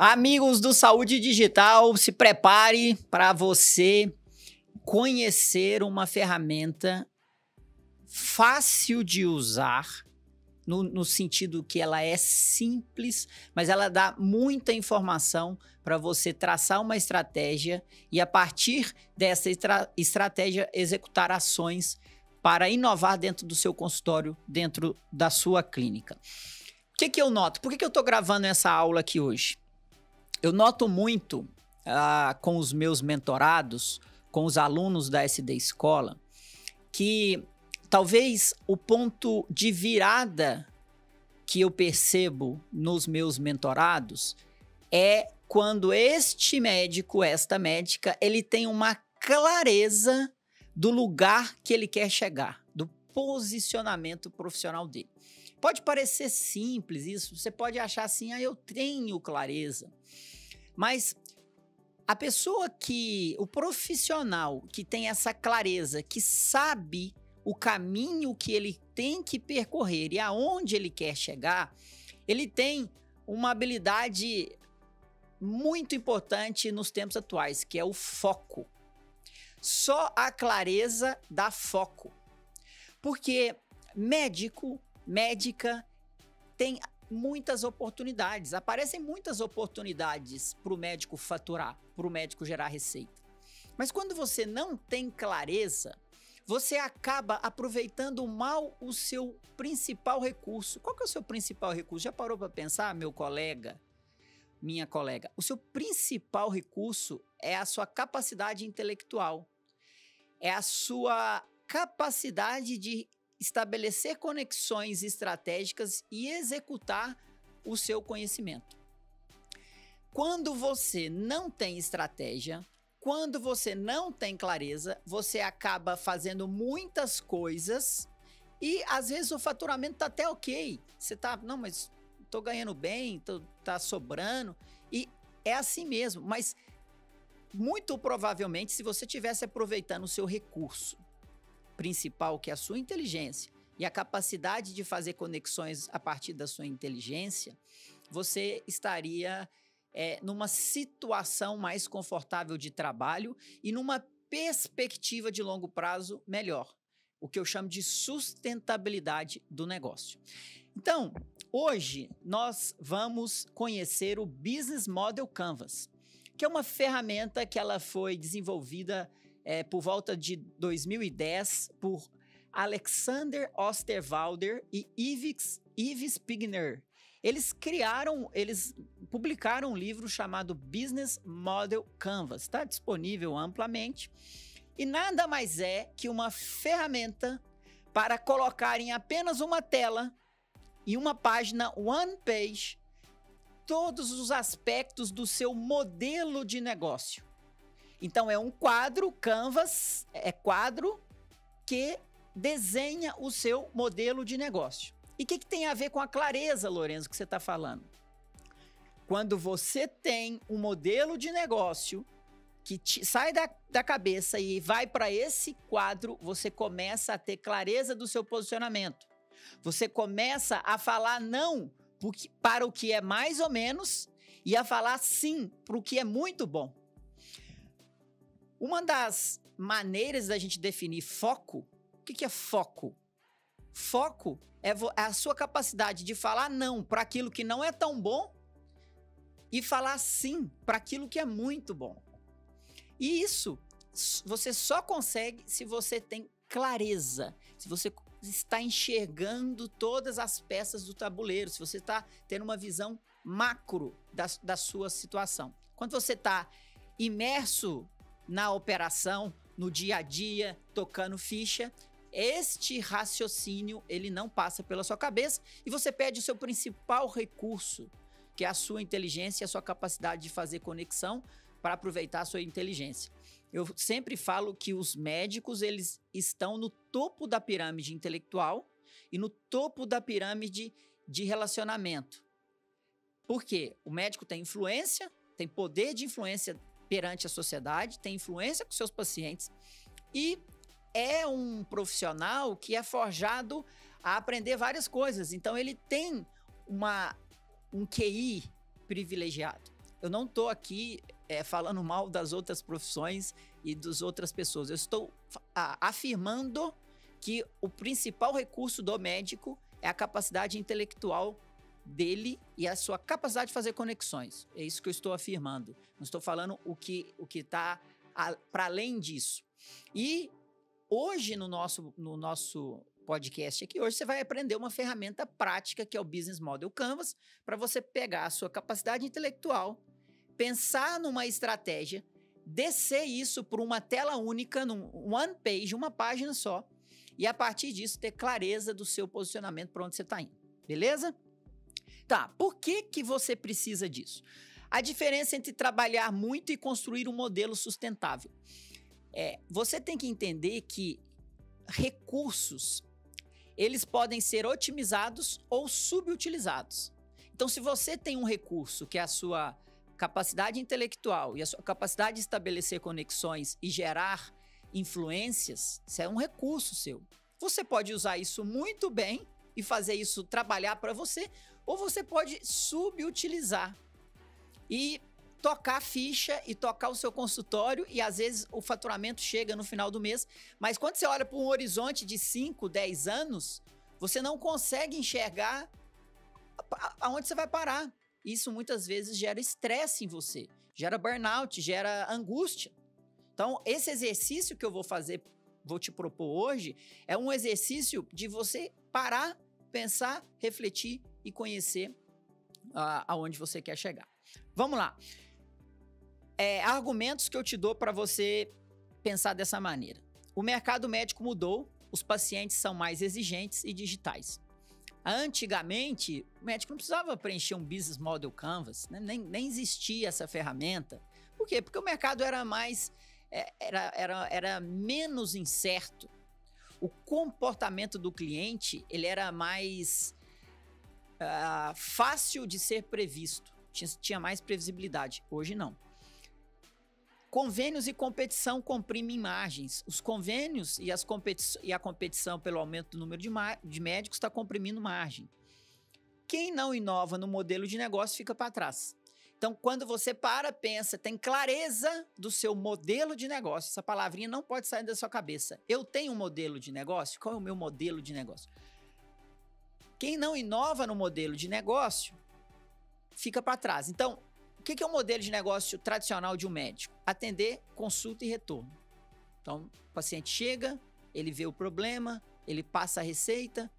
Amigos do Saúde Digital, se prepare para você conhecer uma ferramenta fácil de usar, no sentido que ela é simples, mas ela dá muita informação para você traçar uma estratégia e, a partir dessa estratégia, executar ações para inovar dentro do seu consultório, dentro da sua clínica. O que eu noto? Por que eu estou gravando essa aula aqui hoje? Eu noto muito com os meus mentorados, com os alunos da SD Escola, que talvez o ponto de virada que eu percebo nos meus mentorados é quando este médico, esta médica, ele tem uma clareza do lugar que ele quer chegar, do posicionamento profissional dele. Pode parecer simples isso, você pode achar assim, eu tenho clareza. Mas a pessoa o profissional que tem essa clareza, que sabe o caminho que ele tem que percorrer e aonde ele quer chegar, ele tem uma habilidade muito importante nos tempos atuais, que é o foco. Só a clareza dá foco. Porque médico, médica tem muitas oportunidades, aparecem muitas oportunidades para o médico faturar, para o médico gerar receita. Mas quando você não tem clareza, você acaba aproveitando mal o seu principal recurso. Qual que é o seu principal recurso? Já parou para pensar, meu colega, minha colega? O seu principal recurso é a sua capacidade intelectual, é a sua capacidade de estabelecer conexões estratégicas e executar o seu conhecimento. Quando você não tem estratégia, quando você não tem clareza, você acaba fazendo muitas coisas e às vezes o faturamento tá até ok. Você tá, não, mas tô ganhando bem, tá sobrando, e é assim mesmo. Mas muito provavelmente, se você estivesse aproveitando o seu recurso principal, que é a sua inteligência e a capacidade de fazer conexões a partir da sua inteligência, você estaria numa situação mais confortável de trabalho e numa perspectiva de longo prazo melhor, o que eu chamo de sustentabilidade do negócio. Então, hoje nós vamos conhecer o Business Model Canvas, que é uma ferramenta que ela foi desenvolvida por volta de 2010 por Alexander Osterwalder e Yves Pigner. Eles publicaram um livro chamado Business Model Canvas, está disponível amplamente, e nada mais é que uma ferramenta para colocar em apenas uma tela, em uma página, one page, todos os aspectos do seu modelo de negócio. Então, é um quadro, Canvas, é quadro que desenha o seu modelo de negócio. E o que tem a ver com a clareza, Lorenzo, que você está falando? Quando você tem um modelo de negócio que sai da cabeça e vai para esse quadro, você começa a ter clareza do seu posicionamento. Você começa a falar não para o que é mais ou menos e a falar sim para o que é muito bom. Uma das maneiras da gente definir foco, o que é foco? Foco é a sua capacidade de falar não para aquilo que não é tão bom e falar sim para aquilo que é muito bom. E isso você só consegue se você tem clareza, se você está enxergando todas as peças do tabuleiro, se você está tendo uma visão macro da sua situação. Quando você está imerso na operação, no dia a dia, tocando ficha, este raciocínio, ele não passa pela sua cabeça e você perde o seu principal recurso, que é a sua inteligência e a sua capacidade de fazer conexão para aproveitar a sua inteligência. Eu sempre falo que os médicos, eles estão no topo da pirâmide intelectual e no topo da pirâmide de relacionamento. Por quê? O médico tem influência, tem poder de influência perante a sociedade, tem influência com seus pacientes e é um profissional que é forjado a aprender várias coisas. Então, ele tem um QI privilegiado. eu não estou aqui falando mal das outras profissões e das outras pessoas. Eu estou afirmando que o principal recurso do médico é a capacidade intelectual dele e a sua capacidade de fazer conexões. É isso que eu estou afirmando. Não estou falando o que está para além disso. E hoje, no nosso podcast aqui, hoje você vai aprender uma ferramenta prática que é o Business Model Canvas, para você pegar a sua capacidade intelectual, pensar numa estratégia, descer isso por uma tela única, num one page, uma página só, e a partir disso ter clareza do seu posicionamento para onde você está indo. Beleza? Tá, por que você precisa disso? A diferença entre trabalhar muito e construir um modelo sustentável. Você tem que entender que recursos, eles podem ser otimizados ou subutilizados. Então, se você tem um recurso que é a sua capacidade intelectual e a sua capacidade de estabelecer conexões e gerar influências, isso é um recurso seu. Você pode usar isso muito bem e fazer isso trabalhar para você, ou você pode subutilizar e tocar a ficha e tocar o seu consultório, e às vezes o faturamento chega no final do mês, mas quando você olha para um horizonte de 5, 10 anos, você não consegue enxergar aonde você vai parar. Isso muitas vezes gera estresse em você, gera burnout, gera angústia. Então, esse exercício que eu vou te propor hoje, é um exercício de você parar, pensar, refletir e conhecer aonde você quer chegar. Vamos lá. Argumentos que eu te dou para você pensar dessa maneira. O mercado médico mudou, os pacientes são mais exigentes e digitais. Antigamente, o médico não precisava preencher um Business Model Canvas, né? Nem existia essa ferramenta. Por quê? Porque o mercado era mais... Era menos incerto. O comportamento do cliente, ele era mais fácil de ser previsto. Tinha mais previsibilidade. Hoje não. Convênios e competição comprimem margens. Os convênios e a competição pelo aumento do número de médicos está comprimindo margem. Quem não inova no modelo de negócio fica para trás. Então, quando você pensa, tem clareza do seu modelo de negócio, essa palavrinha não pode sair da sua cabeça. Eu tenho um modelo de negócio? Qual é o meu modelo de negócio? Quem não inova no modelo de negócio fica para trás. Então, o que é o modelo de negócio tradicional de um médico? Atender, consulta e retorno. Então, o paciente chega, ele vê o problema, ele passa a receita,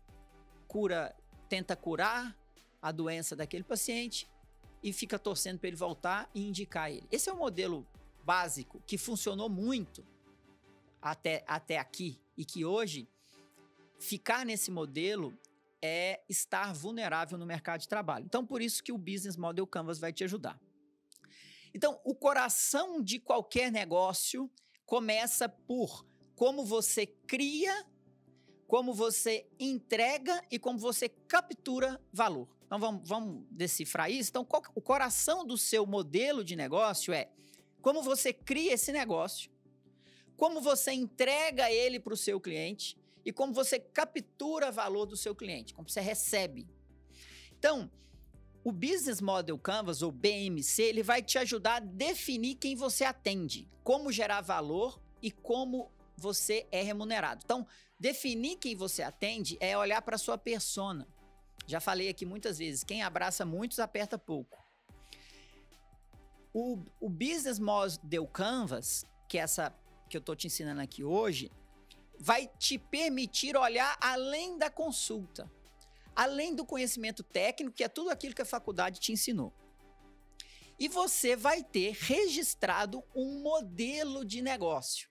tenta curar a doença daquele paciente e fica torcendo para ele voltar e indicar ele. Esse é o modelo básico que funcionou muito até aqui e que hoje ficar nesse modelo é estar vulnerável no mercado de trabalho. Então, por isso que o Business Model Canvas vai te ajudar. Então, o coração de qualquer negócio começa por como você cria, como você entrega e como você captura valor. Então, vamos decifrar isso. Então, o coração do seu modelo de negócio é como você cria esse negócio, como você entrega ele para o seu cliente e como você captura valor do seu cliente, como você recebe. Então, o Business Model Canvas, ou BMC, ele vai te ajudar a definir quem você atende, como gerar valor e como você é remunerado. Então, definir quem você atende é olhar para a sua persona. Já falei aqui muitas vezes, quem abraça muitos, aperta pouco. O Business Model Canvas, que é essa que eu estou te ensinando aqui hoje, vai te permitir olhar além da consulta, além do conhecimento técnico, que é tudo aquilo que a faculdade te ensinou. E você vai ter registrado um modelo de negócio.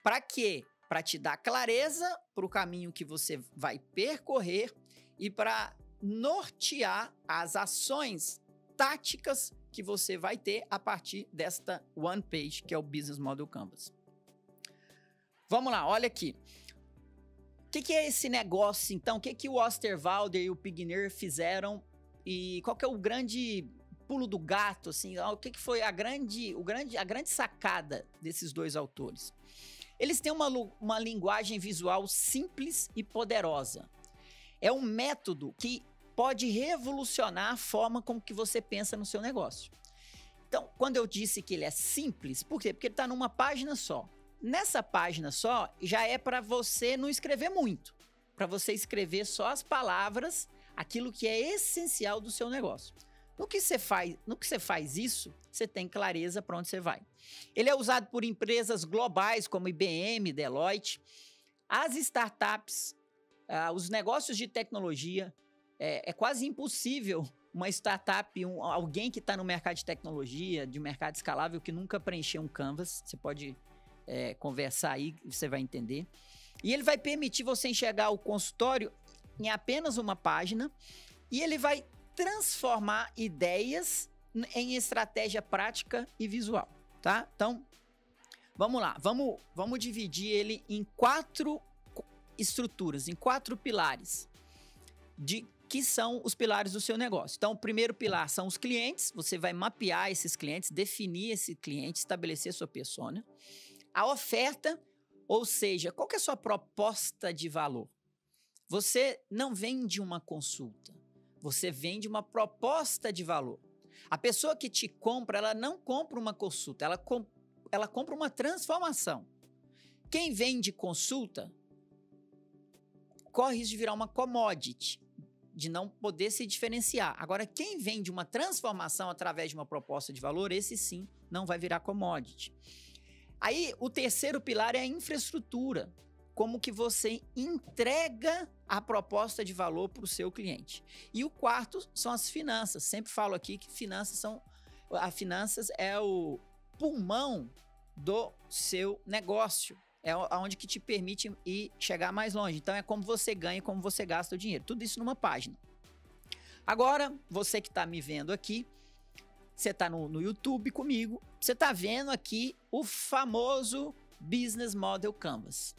Para quê? Para te dar clareza para o caminho que você vai percorrer e para nortear as ações táticas que você vai ter a partir desta one page, que é o Business Model Canvas. Vamos lá, olha aqui. O que é esse negócio, então? O que o Osterwalder e o Pigner fizeram e qual que é o grande pulo do gato, assim? O que foi a grande sacada desses dois autores? Eles têm uma linguagem visual simples e poderosa. É um método que pode revolucionar a forma como que você pensa no seu negócio. Então, quando eu disse que ele é simples, por quê? Porque ele está numa página só. Nessa página só, já é para você não escrever muito, para você escrever só as palavras, aquilo que é essencial do seu negócio. No que você faz isso, você tem clareza para onde você vai. Ele é usado por empresas globais como IBM, Deloitte, as startups, os negócios de tecnologia. É quase impossível uma startup, alguém que está no mercado de tecnologia, de mercado escalável, que nunca preencheu um Canvas. Você pode conversar aí, você vai entender. E ele vai permitir você enxergar o consultório em apenas uma página e ele vai transformar ideias em estratégia prática e visual, tá? Então, vamos lá. Vamos dividir ele em 4 estruturas, em 4 pilares, que são os pilares do seu negócio. Então, o primeiro pilar são os clientes. Você vai mapear esses clientes, definir esse cliente, estabelecer sua persona. A oferta, ou seja, qual que é a sua proposta de valor? Você não vende uma consulta, você vende uma proposta de valor. A pessoa que te compra, ela não compra uma consulta, ela compra uma transformação. Quem vende consulta corre risco de virar uma commodity, de não poder se diferenciar. Agora, quem vende uma transformação através de uma proposta de valor, esse sim não vai virar commodity. Aí, o terceiro pilar é a infraestrutura. Como que você entrega a proposta de valor para o seu cliente. E o quarto são as finanças. Sempre falo aqui que finanças é o pulmão do seu negócio. É onde que te permite chegar mais longe. Então, é como você ganha e como você gasta o dinheiro. Tudo isso numa página. Agora, você que está me vendo aqui, você está no YouTube comigo, você está vendo aqui o famoso Business Model Canvas.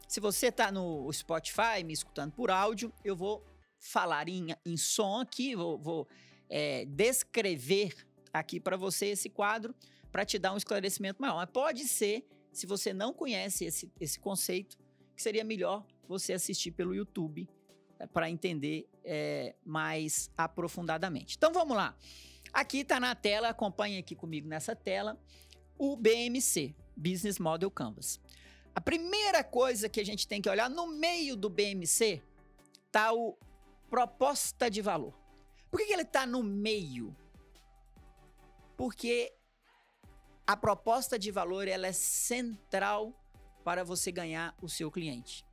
Se você está no Spotify, me escutando por áudio, eu vou falar em som aqui, vou descrever aqui para você esse quadro para te dar um esclarecimento maior. Mas pode ser, se você não conhece esse conceito, que seria melhor você assistir pelo YouTube para entender mais aprofundadamente. Então vamos lá. Aqui está na tela, acompanhe aqui comigo nessa tela, o BMC, Business Model Canvas. A primeira coisa que a gente tem que olhar, no meio do BMC, está o proposta de valor. Por que ele está no meio? Porque a proposta de valor ela é central para você ganhar o seu cliente.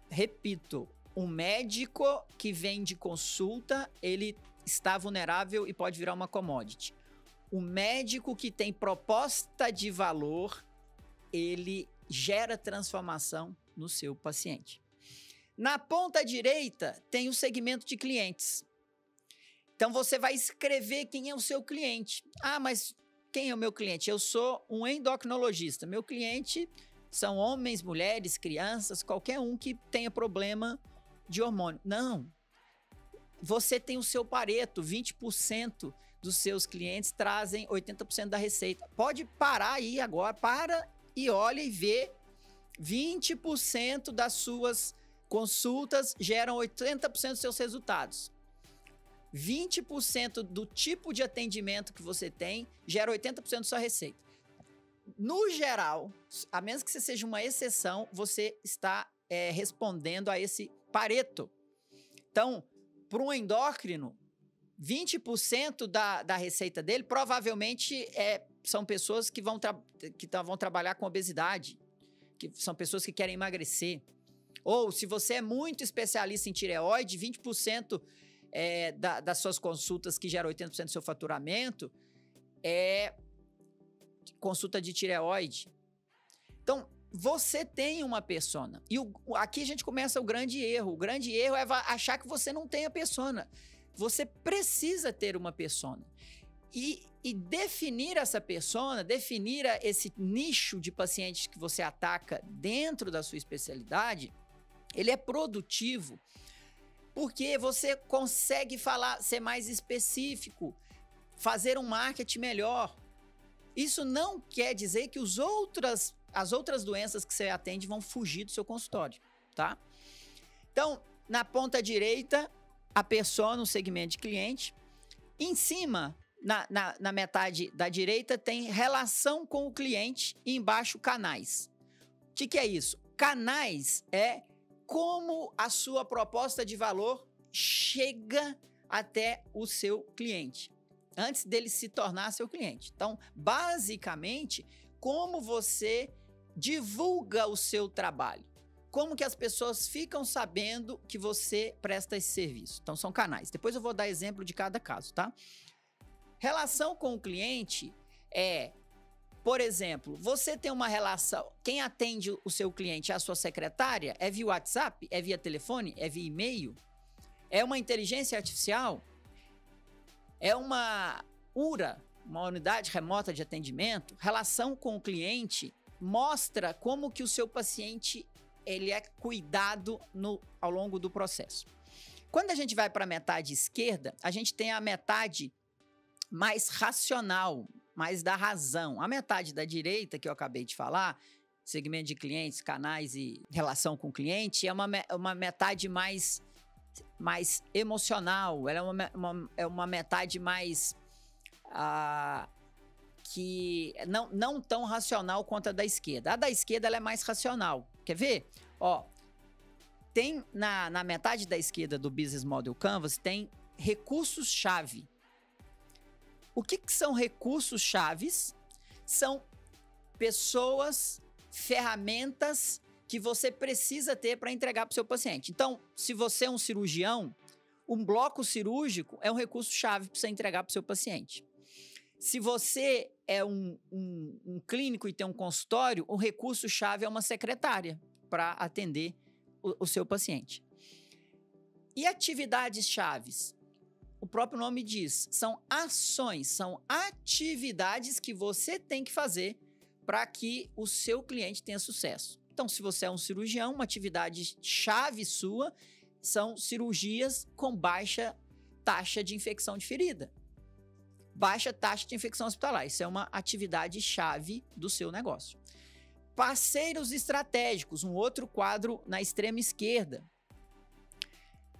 Repito, um médico que vende consulta, ele está vulnerável e pode virar uma commodity. O médico que tem proposta de valor, ele gera transformação no seu paciente. Na ponta direita tem o segmento de clientes. Então você vai escrever quem é o seu cliente. Ah, mas quem é o meu cliente? Eu sou um endocrinologista. Meu cliente são homens, mulheres, crianças, qualquer um que tenha problema de hormônio. Não. Você tem o seu Pareto, 20% dos seus clientes trazem 80% da receita. Pode parar aí agora, para e olha e vê, 20% das suas consultas geram 80% dos seus resultados. 20% do tipo de atendimento que você tem gera 80% da sua receita. No geral, a menos que você seja uma exceção, você está respondendo a esse Pareto. Então, para um endócrino, 20% da receita dele provavelmente são pessoas que vão trabalhar com obesidade, que são pessoas que querem emagrecer. Ou, se você é muito especialista em tireoide, 20% das suas consultas que geram 80% do seu faturamento é consulta de tireoide. Então, você tem uma persona. E aqui a gente começa o grande erro. O grande erro é achar que você não tem a persona. Você precisa ter uma persona. E definir essa persona, definir esse nicho de pacientes que você ataca dentro da sua especialidade, ele é produtivo porque você consegue ser mais específico, fazer um marketing melhor. Isso não quer dizer que as outras doenças que você atende vão fugir do seu consultório, tá? Então, na ponta direita, a persona, o segmento de cliente. Em cima, na metade da direita tem relação com o cliente e embaixo canais. O que é isso? Canais é como a sua proposta de valor chega até o seu cliente, antes dele se tornar seu cliente. Então, basicamente, como você divulga o seu trabalho. Como que as pessoas ficam sabendo que você presta esse serviço. Então, são canais. Depois eu vou dar exemplo de cada caso, tá? Relação com o cliente é, por exemplo, você tem uma relação... Quem atende o seu cliente é a sua secretária? É via WhatsApp? É via telefone? É via e-mail? É uma inteligência artificial? É uma URA, uma unidade remota de atendimento? Relação com o cliente mostra como que o seu paciente ele é cuidado ao longo do processo. Quando a gente vai para a metade esquerda, a gente tem a metade mais racional, mais da razão. A metade da direita, que eu acabei de falar, segmento de clientes, canais e relação com o cliente, é uma metade mais emocional, ela é uma metade mais... que não tão racional quanto a da esquerda. A da esquerda ela é mais racional. Quer ver? Ó, tem na metade da esquerda do Business Model Canvas, tem recursos-chave. O que são recursos-chaves? São pessoas, ferramentas que você precisa ter para entregar para o seu paciente. Então, se você é um cirurgião, um bloco cirúrgico é um recurso-chave para você entregar para o seu paciente. Se você é um clínico e tem um consultório, o recurso-chave é uma secretária para atender o seu paciente. E atividades chaves? O próprio nome diz, são ações, são atividades que você tem que fazer para que o seu cliente tenha sucesso. Então, se você é um cirurgião, uma atividade chave sua são cirurgias com baixa taxa de infecção de ferida. Baixa taxa de infecção hospitalar. Isso é uma atividade chave do seu negócio. Parceiros estratégicos, um outro quadro na extrema esquerda.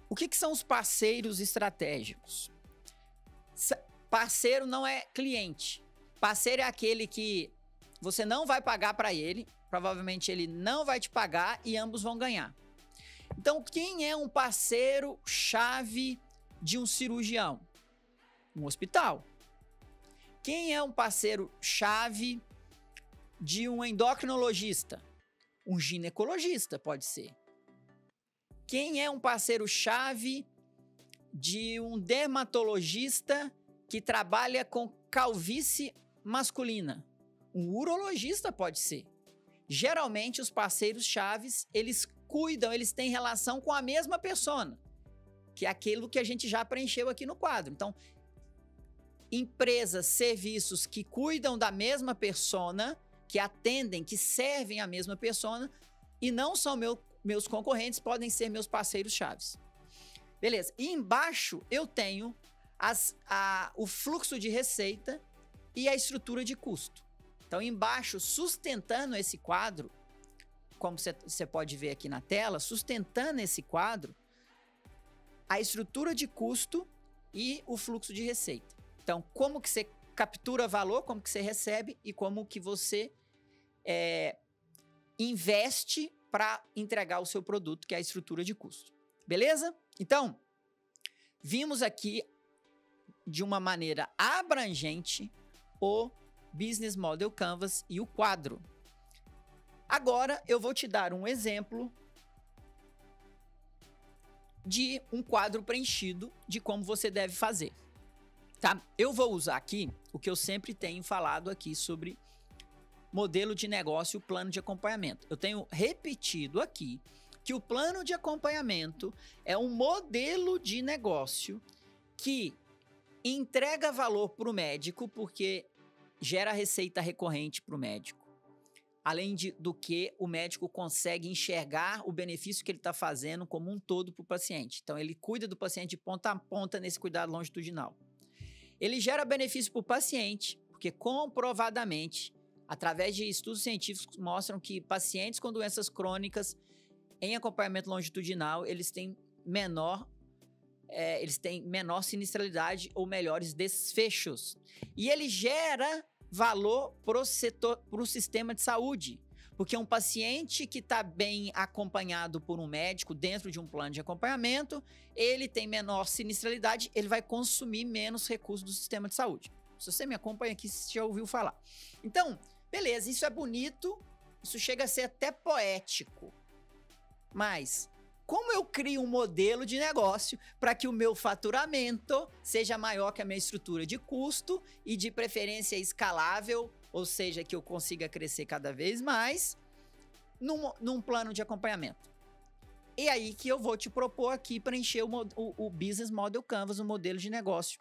O que são os parceiros estratégicos? Parceiro não é cliente. Parceiro é aquele que você não vai pagar para ele, provavelmente ele não vai te pagar e ambos vão ganhar. Então, quem é um parceiro-chave de um cirurgião? Um hospital. Quem é um parceiro-chave de um endocrinologista? Um ginecologista, pode ser. Quem é um parceiro-chave de um dermatologista que trabalha com calvície masculina? Um urologista pode ser. Geralmente, os parceiros-chaves, eles cuidam, eles têm relação com a mesma persona, que é aquilo que a gente já preencheu aqui no quadro. Então, empresas, serviços que cuidam da mesma persona, que atendem, que servem a mesma persona e não são meus concorrentes, podem ser meus parceiros-chaves. Beleza. E embaixo eu tenho o fluxo de receita e a estrutura de custo. Então, embaixo, sustentando esse quadro, como você pode ver aqui na tela, sustentando esse quadro, a estrutura de custo e o fluxo de receita. Então, como que você captura valor, como que você recebe e como que você investe para entregar o seu produto, que é a estrutura de custo. Beleza? Então, vimos aqui de uma maneira abrangente o Business Model Canvas e o quadro. Agora, eu vou te dar um exemplo de um quadro preenchido de como você deve fazer. Tá? Eu vou usar aqui o que eu sempre tenho falado aqui sobre modelo de negócio e plano de acompanhamento. Eu tenho repetido aqui que o plano de acompanhamento é um modelo de negócio que entrega valor para o médico porque gera receita recorrente para o médico. Além do que o médico consegue enxergar o benefício que ele está fazendo como um todo para o paciente. Então, ele cuida do paciente de ponta a ponta nesse cuidado longitudinal. Ele gera benefício para o paciente, porque comprovadamente, através de estudos científicos, mostram que pacientes com doenças crônicas em acompanhamento longitudinal, eles têm menor eles têm menor sinistralidade ou melhores desfechos. E ele gera valor para o sistema de saúde. Porque um paciente que está bem acompanhado por um médico dentro de um plano de acompanhamento, ele tem menor sinistralidade, ele vai consumir menos recursos do sistema de saúde. Se você me acompanha aqui, você já ouviu falar. Então, beleza, isso é bonito, isso chega a ser até poético. Mas como eu crio um modelo de negócio para que o meu faturamento seja maior que a minha estrutura de custo e de preferência escalável, ou seja, que eu consiga crescer cada vez mais num plano de acompanhamento? E aí que eu vou te propor aqui preencher o Business Model Canvas, o modelo de negócio.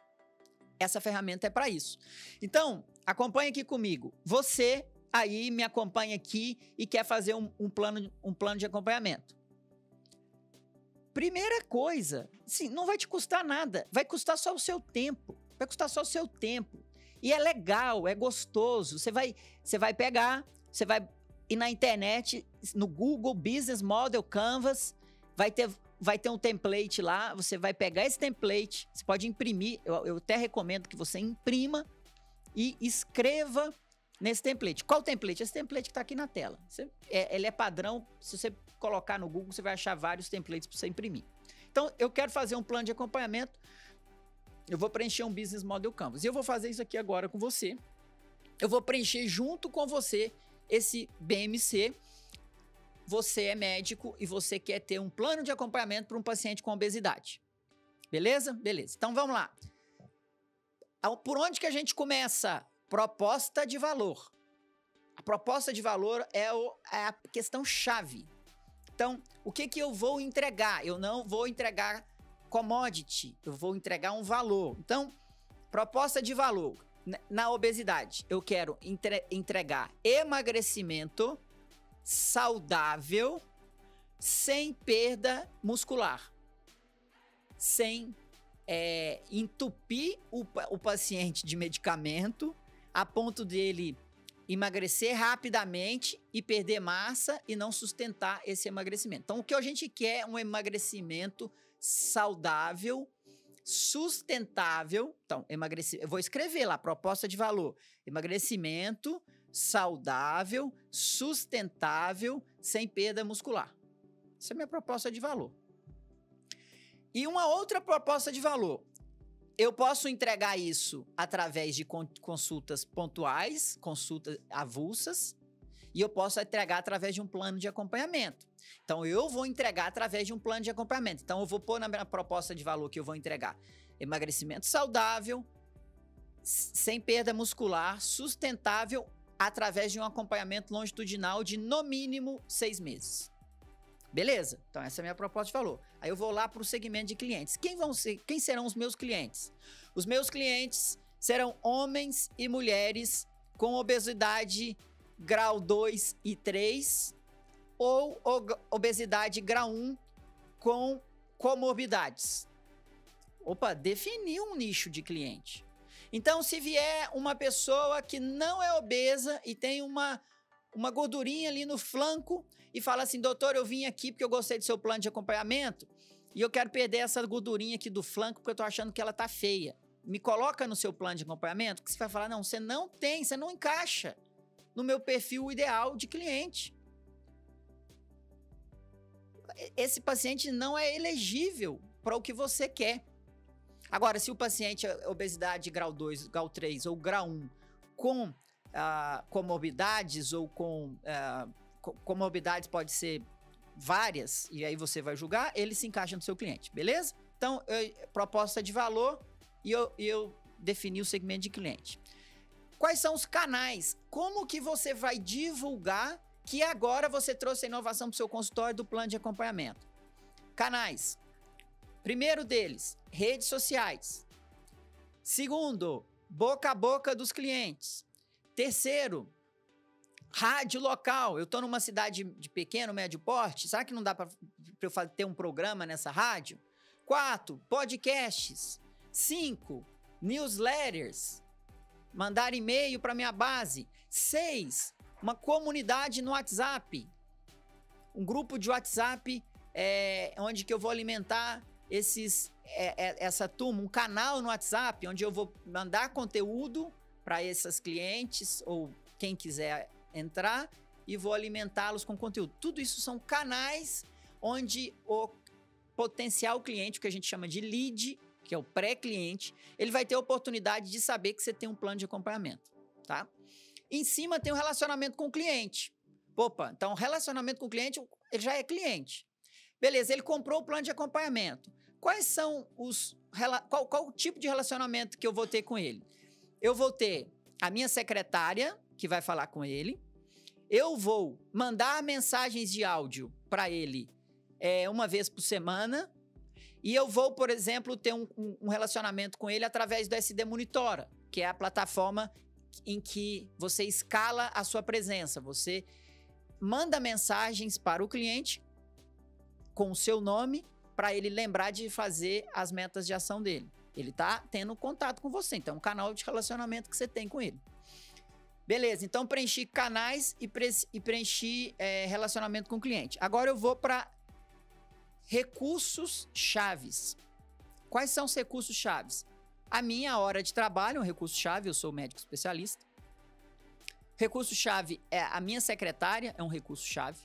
Essa ferramenta é para isso. Então, acompanhe aqui comigo. Você aí me acompanha aqui e quer fazer um plano de acompanhamento. Primeira coisa, sim, não vai te custar nada, vai custar só o seu tempo. Vai custar só o seu tempo. E é legal, é gostoso. Você vai pegar, você vai ir na internet, no Google Business Model Canvas, vai ter um template lá, você vai pegar esse template, você pode imprimir, eu até recomendo que você imprima e escreva nesse template. Qual template? Esse template que está aqui na tela. Ele é padrão, se você colocar no Google, você vai achar vários templates para você imprimir. Então, eu quero fazer um plano de acompanhamento, eu vou preencher um Business Model Canvas. E eu vou fazer isso aqui agora com você. Eu vou preencher junto com você esse BMC. Você é médico e você quer ter um plano de acompanhamento para um paciente com obesidade. Beleza? Beleza. Então, vamos lá. Por onde que a gente começa? Proposta de valor. A proposta de valor é a questão chave. Então, o que eu vou entregar? Eu não vou entregar commodity, eu vou entregar um valor. Então, proposta de valor. Na obesidade, eu quero entregar emagrecimento saudável, sem perda muscular. Sem entupir o paciente de medicamento, a ponto dele emagrecer rapidamente e perder massa e não sustentar esse emagrecimento. Então, o que a gente quer é um emagrecimento saudável, sustentável. Então, eu vou escrever lá, proposta de valor. Emagrecimento saudável, sustentável, sem perda muscular. Essa é a minha proposta de valor. E uma outra proposta de valor. Eu posso entregar isso através de consultas pontuais, consultas avulsas, e eu posso entregar através de um plano de acompanhamento. Então, eu vou entregar através de um plano de acompanhamento. Então, eu vou pôr na minha proposta de valor que eu vou entregar emagrecimento saudável, sem perda muscular, sustentável, através de um acompanhamento longitudinal de, no mínimo, 6 meses. Beleza? Então, essa é a minha proposta de valor. Aí eu vou lá para o segmento de clientes. Quem serão os meus clientes? Os meus clientes serão homens e mulheres com obesidade grau 2 e 3 ou obesidade grau 1 com comorbidades. Opa, defini um nicho de cliente. Então, se vier uma pessoa que não é obesa e tem uma gordurinha ali no flanco e fala assim, doutor, eu vim aqui porque eu gostei do seu plano de acompanhamento e eu quero perder essa gordurinha aqui do flanco porque eu tô achando que ela tá feia. Me coloca no seu plano de acompanhamento, que você vai falar, não, você não encaixa no meu perfil ideal de cliente. Esse paciente não é elegível para o que você quer. Agora, se o paciente é obesidade grau 2, grau 3 ou grau 1 com comorbidades ou comorbidades pode ser várias, e aí você vai julgar, ele se encaixa no seu cliente, beleza? Então, proposta de valor e eu defini o segmento de cliente. Quais são os canais? Como que você vai divulgar que agora você trouxe a inovação para o seu consultório do plano de acompanhamento? Canais. Primeiro deles, redes sociais. Segundo, boca a boca dos clientes. Terceiro, rádio local. Eu estou numa cidade de pequeno, médio porte. Será que não dá para eu ter um programa nessa rádio? 4, podcasts. 5, newsletters. Mandar e-mail para minha base. 6, uma comunidade no WhatsApp. Um grupo de WhatsApp onde que eu vou alimentar essa turma, um canal no WhatsApp, onde eu vou mandar conteúdo para esses clientes ou quem quiser entrar e vou alimentá-los com conteúdo. Tudo isso são canais onde o potencial cliente, o que a gente chama de lead, que é o pré-cliente, ele vai ter a oportunidade de saber que você tem um plano de acompanhamento, tá? Em cima tem o relacionamento com o cliente. Opa, então relacionamento com o cliente, ele já é cliente. Beleza, ele comprou o plano de acompanhamento. Quais são qual o tipo de relacionamento que eu vou ter com ele? Eu vou ter a minha secretária, que vai falar com ele. Eu vou mandar mensagens de áudio para ele uma vez por semana. E eu vou, por exemplo, ter um relacionamento com ele através do SD Monitora, que é a plataforma em que você escala a sua presença. Você manda mensagens para o cliente com o seu nome para ele lembrar de fazer as metas de ação dele. Ele está tendo contato com você, então é um canal de relacionamento que você tem com ele. Beleza, então preenchi canais e preenchi relacionamento com o cliente. Agora eu vou para recursos chaves. Quais são os recursos chaves? A minha hora de trabalho é um recurso-chave, eu sou médico especialista. Recurso-chave é a minha secretária, é um recurso-chave.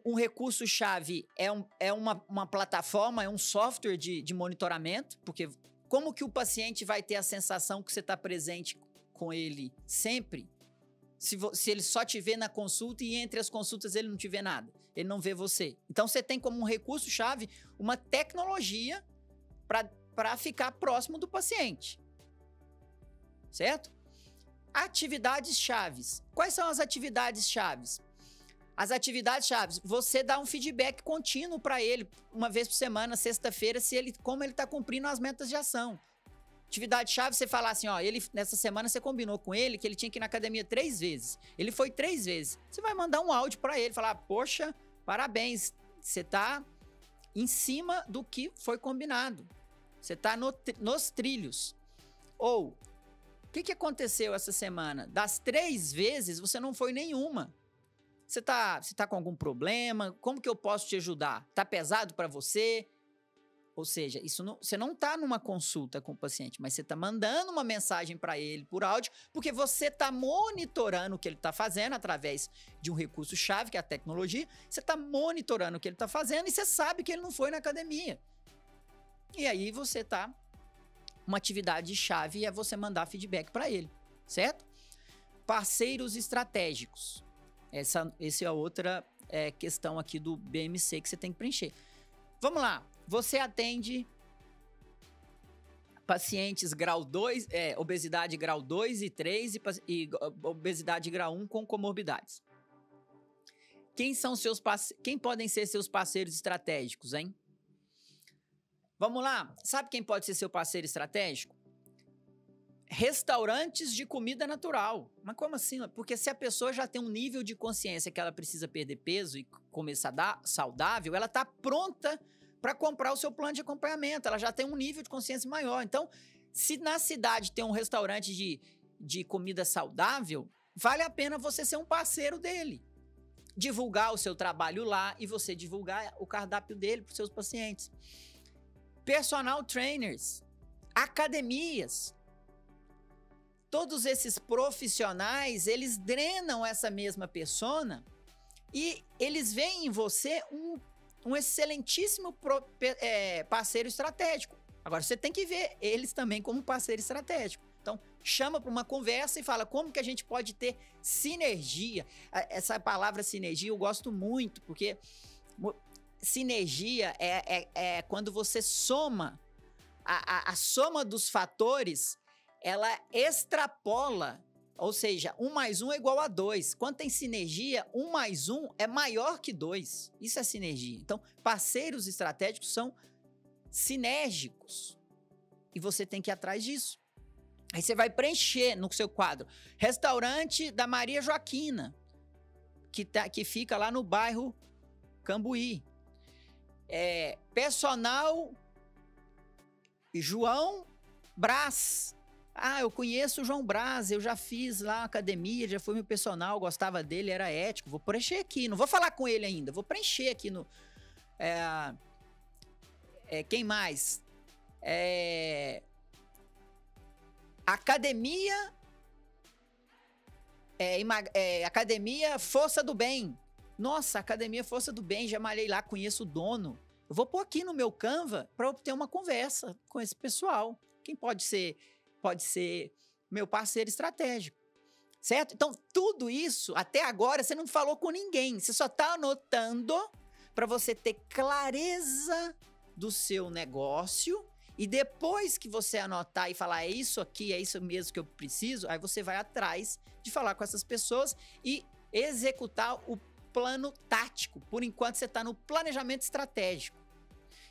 Um recurso-chave é uma plataforma, é um software de monitoramento, porque como que o paciente vai ter a sensação que você está presente com ele sempre, se ele só te vê na consulta e entre as consultas ele não te vê nada, ele não vê você. Então você tem como um recurso-chave uma tecnologia para ficar próximo do paciente, certo? Atividades chaves. Quais são as atividades chaves? As atividades chaves, você dá um feedback contínuo para ele, uma vez por semana, sexta-feira, como ele está cumprindo as metas de ação. Atividade chave, você falar assim, ó, nessa semana você combinou com ele que ele tinha que ir na academia 3 vezes. Ele foi 3 vezes. Você vai mandar um áudio para ele, falar, poxa, parabéns, você está em cima do que foi combinado. Você está nos trilhos. Ou, o que aconteceu essa semana? Das 3 vezes, você não foi nenhuma. Você tá com algum problema? Como que eu posso te ajudar? Tá pesado para você? Ou seja, você não tá numa consulta com o paciente, mas você tá mandando uma mensagem para ele por áudio, porque você tá monitorando o que ele tá fazendo através de um recurso-chave, que é a tecnologia. Você tá monitorando o que ele tá fazendo e você sabe que ele não foi na academia. E aí você tá... Uma atividade-chave é você mandar feedback para ele, certo? Parceiros estratégicos. Essa é a outra questão aqui do BMC que você tem que preencher. Vamos lá. Você atende pacientes grau 2, obesidade grau 2 e 3 e obesidade grau 1 com comorbidades. Quem podem ser seus parceiros estratégicos, hein? Vamos lá. Sabe quem pode ser seu parceiro estratégico? Restaurantes de comida natural. Mas como assim? Porque se a pessoa já tem um nível de consciência que ela precisa perder peso e comer saudável, ela está pronta para comprar o seu plano de acompanhamento. Ela já tem um nível de consciência maior. Então, se na cidade tem um restaurante de comida saudável, vale a pena você ser um parceiro dele. Divulgar o seu trabalho lá e você divulgar o cardápio dele para os seus pacientes. Personal trainers, academias. Todos esses profissionais, eles drenam essa mesma persona e eles veem em você um excelentíssimo parceiro estratégico. Agora, você tem que ver eles também como parceiro estratégico. Então, chama para uma conversa e fala como que a gente pode ter sinergia. Essa palavra sinergia eu gosto muito, porque sinergia é quando você soma, a soma dos fatores, ela extrapola, ou seja, 1 mais 1 é igual a 2. Quando tem sinergia, 1 mais 1 é maior que 2. Isso é sinergia. Então, parceiros estratégicos são sinérgicos. E você tem que ir atrás disso. Aí você vai preencher no seu quadro. Restaurante da Maria Joaquina, que fica lá no bairro Cambuí. Personal João Brás. Ah, eu conheço o João Brás, eu já fiz lá a academia, já fui meu personal, gostava dele, era ético. Vou preencher aqui, não vou falar com ele ainda, vou preencher aqui Quem mais? Academia... Academia Força do Bem. Nossa, Academia Força do Bem, já malhei lá, conheço o dono. Eu vou pôr aqui no meu Canva para eu ter uma conversa com esse pessoal. Quem pode ser meu parceiro estratégico, certo? Então, tudo isso, até agora, você não falou com ninguém. Você só está anotando para você ter clareza do seu negócio. E depois que você anotar e falar, é isso aqui, é isso mesmo que eu preciso, aí você vai atrás de falar com essas pessoas e executar o plano tático. Por enquanto, você está no planejamento estratégico.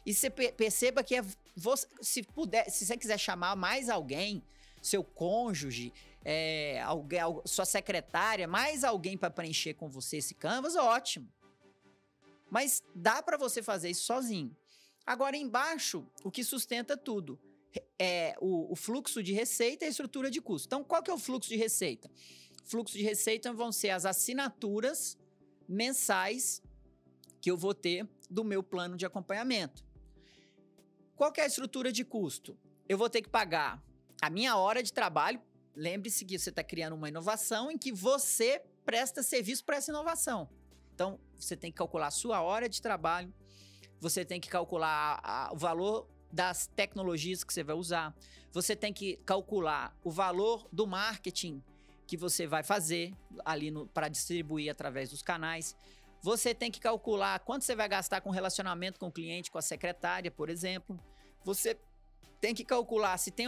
E você perceba que se você quiser chamar mais alguém, seu cônjuge, sua secretária, mais alguém para preencher com você esse Canvas, ótimo. Mas dá para você fazer isso sozinho. Agora, embaixo, o que sustenta tudo é o fluxo de receita e a estrutura de custo. Então, qual que é o fluxo de receita? O fluxo de receita vão ser as assinaturas mensais que eu vou ter do meu plano de acompanhamento. Qual que é a estrutura de custo? Eu vou ter que pagar a minha hora de trabalho. Lembre-se que você está criando uma inovação em que você presta serviço para essa inovação. Então, você tem que calcular a sua hora de trabalho, você tem que calcular o valor das tecnologias que você vai usar, você tem que calcular o valor do marketing que você vai fazer ali para distribuir através dos canais. Você tem que calcular quanto você vai gastar com relacionamento com o cliente, com a secretária, por exemplo. Você tem que calcular se tem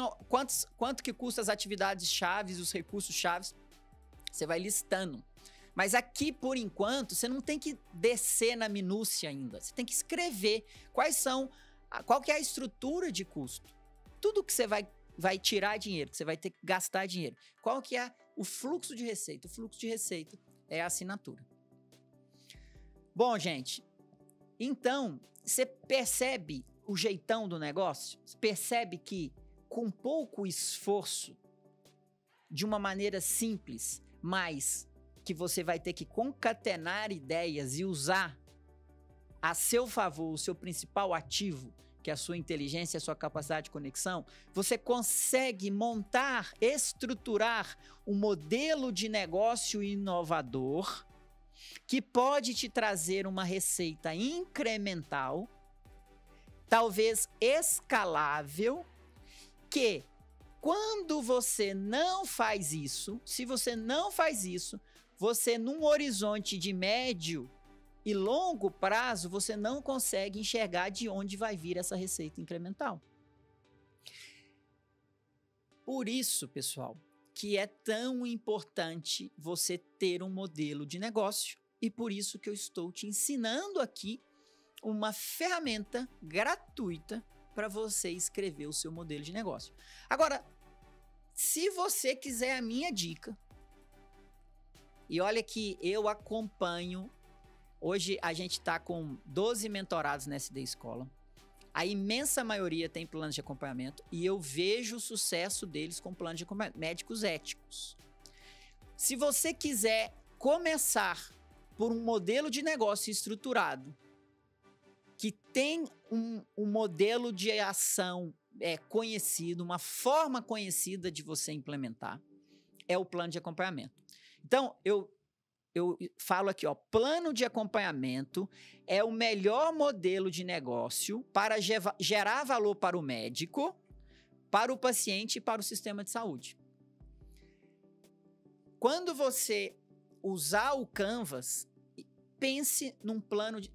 quanto que custa as atividades chaves, os recursos chaves. Você vai listando. Mas aqui, por enquanto, você não tem que descer na minúcia ainda. Você tem que escrever qual que é a estrutura de custo. Tudo que você vai tirar dinheiro, que você vai ter que gastar dinheiro. Qual que é o fluxo de receita? O fluxo de receita é a assinatura. Bom, gente, então, você percebe o jeitão do negócio? Você percebe que com pouco esforço, de uma maneira simples, mas que você vai ter que concatenar ideias e usar a seu favor o seu principal ativo, que é a sua inteligência e a sua capacidade de conexão, você consegue montar, estruturar um modelo de negócio inovador que pode te trazer uma receita incremental, talvez escalável, que quando você não faz isso, se você não faz isso, você num horizonte de médio e longo prazo, você não consegue enxergar de onde vai vir essa receita incremental. Por isso, pessoal, que é tão importante você ter um modelo de negócio e por isso que eu estou te ensinando aqui uma ferramenta gratuita para você escrever o seu modelo de negócio. Agora, se você quiser a minha dica, e olha que eu acompanho, hoje a gente está com 12 mentorados na SD Escola, a imensa maioria tem planos de acompanhamento e eu vejo o sucesso deles com planos de acompanhamento, médicos éticos. Se você quiser começar por um modelo de negócio estruturado, que tem um modelo de ação conhecido, uma forma conhecida de você implementar, é o plano de acompanhamento. Então, eu falo aqui, ó, plano de acompanhamento é o melhor modelo de negócio para gerar valor para o médico, para o paciente e para o sistema de saúde. Quando você usar o Canvas, pense num plano de...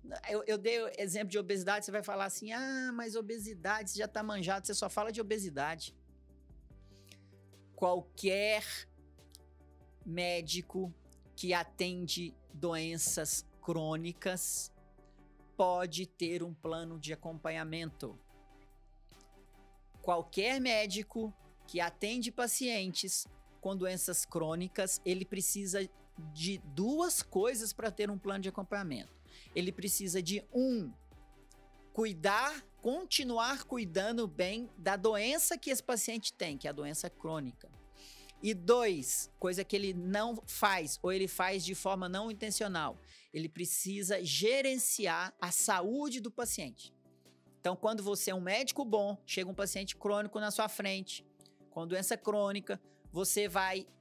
Eu dei exemplo de obesidade, você vai falar assim, mas obesidade, você já está manjado, você só fala de obesidade. Qualquer médico que atende doenças crônicas pode ter um plano de acompanhamento. Qualquer médico que atende pacientes com doenças crônicas, ele precisa de duas coisas para ter um plano de acompanhamento. Ele precisa de continuar cuidando bem da doença que esse paciente tem, que é a doença crônica. E 2, coisa que ele não faz, ou ele faz de forma não intencional, ele precisa gerenciar a saúde do paciente. Então, quando você é um médico bom, chega um paciente crônico na sua frente, com doença crônica, você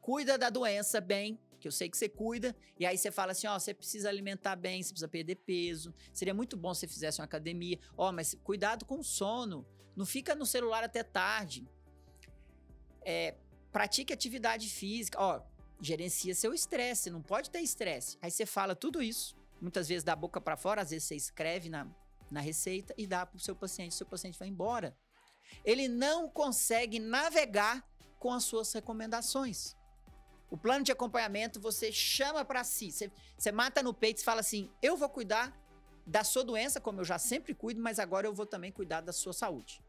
cuida da doença bem, que eu sei que você cuida, e aí você fala assim, ó, você precisa alimentar bem, você precisa perder peso, seria muito bom se você fizesse uma academia, ó, mas cuidado com o sono, não fica no celular até tarde, pratique atividade física, ó, gerencia seu estresse, não pode ter estresse. Aí você fala tudo isso, muitas vezes da boca para fora, às vezes você escreve na receita e dá pro seu paciente vai embora. Ele não consegue navegar com as suas recomendações. O plano de acompanhamento você chama para si, você mata no peito e fala assim, eu vou cuidar da sua doença, como eu já sempre cuido, mas agora eu vou também cuidar da sua saúde.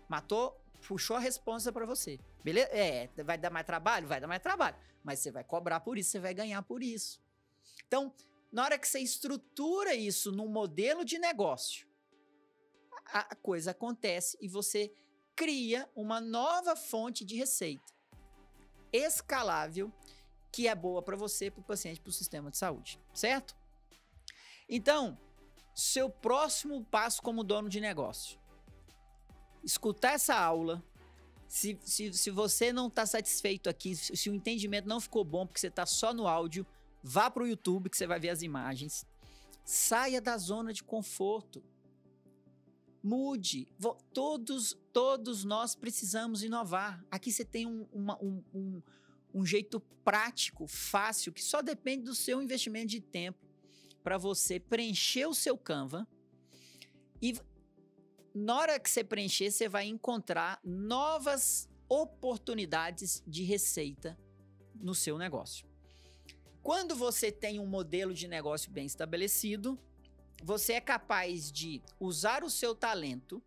Matou, puxou a responsa para você. Beleza? Vai dar mais trabalho? Vai dar mais trabalho. Mas você vai cobrar por isso, você vai ganhar por isso. Então, na hora que você estrutura isso num modelo de negócio, a coisa acontece e você cria uma nova fonte de receita escalável que é boa para você, para o paciente, para o sistema de saúde, certo? Então, seu próximo passo como dono de negócio, escutar essa aula. Se você não está satisfeito aqui, se o entendimento não ficou bom porque você está só no áudio, vá para o YouTube que você vai ver as imagens. Saia da zona de conforto. Mude. Todos nós precisamos inovar. Aqui você tem um jeito prático, fácil, que só depende do seu investimento de tempo para você preencher o seu Canva. E na hora que você preencher, você vai encontrar novas oportunidades de receita no seu negócio. Quando você tem um modelo de negócio bem estabelecido, você é capaz de usar o seu talento,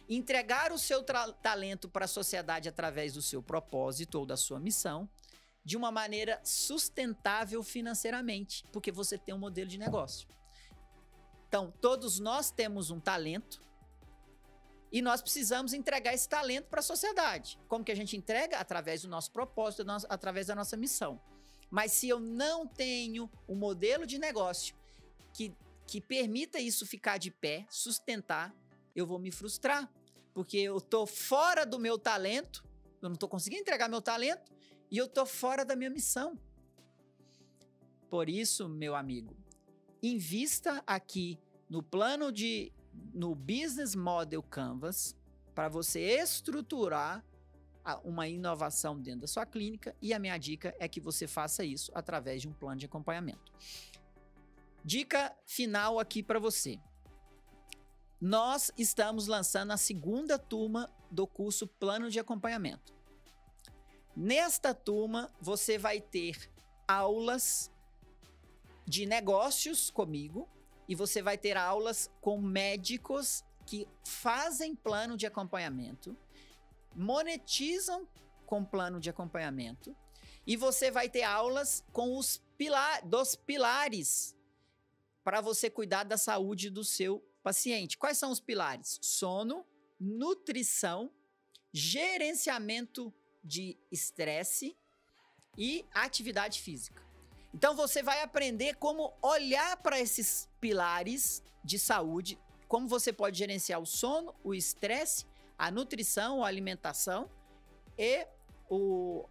entregar o seu talento para a sociedade através do seu propósito ou da sua missão, de uma maneira sustentável financeiramente, porque você tem um modelo de negócio. Então, todos nós temos um talento e nós precisamos entregar esse talento para a sociedade. Como que a gente entrega? Através do nosso propósito, através da nossa missão. Mas se eu não tenho um modelo de negócio que permita isso ficar de pé, sustentar, eu vou me frustrar, porque eu tô fora do meu talento, eu não tô conseguindo entregar meu talento e eu tô fora da minha missão. Por isso, meu amigo, invista aqui no Business Model Canvas para você estruturar uma inovação dentro da sua clínica, e a minha dica é que você faça isso através de um plano de acompanhamento. Dica final aqui para você. Nós estamos lançando a segunda turma do curso Plano de Acompanhamento. Nesta turma, você vai ter aulas de negócios comigo e você vai ter aulas com médicos que fazem plano de acompanhamento, monetizam com plano de acompanhamento, e você vai ter aulas com os pilares para você cuidar da saúde do seu paciente. Quais são os pilares? Sono, nutrição, gerenciamento de estresse e atividade física. Então você vai aprender como olhar para esses pilares de saúde, como você pode gerenciar o sono, o estresse, a nutrição, a alimentação e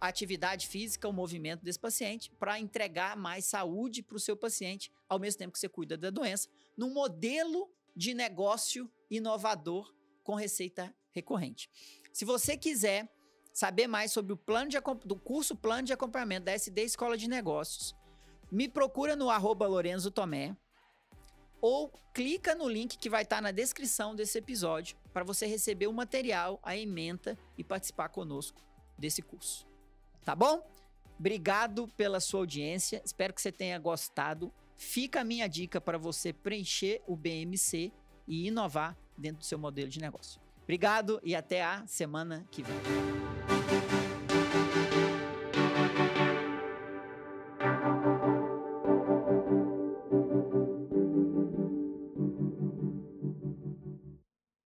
a atividade física, o movimento desse paciente, para entregar mais saúde para o seu paciente, ao mesmo tempo que você cuida da doença, num modelo de negócio inovador com receita recorrente. Se você quiser saber mais sobre o do curso Plano de Acompanhamento da SD Escola de Negócios, me procura no @LorenzoTomé ou clica no link que vai estar na descrição desse episódio para você receber o material, a ementa e participar conosco desse curso. Tá bom? Obrigado pela sua audiência, espero que você tenha gostado. Fica a minha dica para você preencher o BMC e inovar dentro do seu modelo de negócio. Obrigado e até a semana que vem.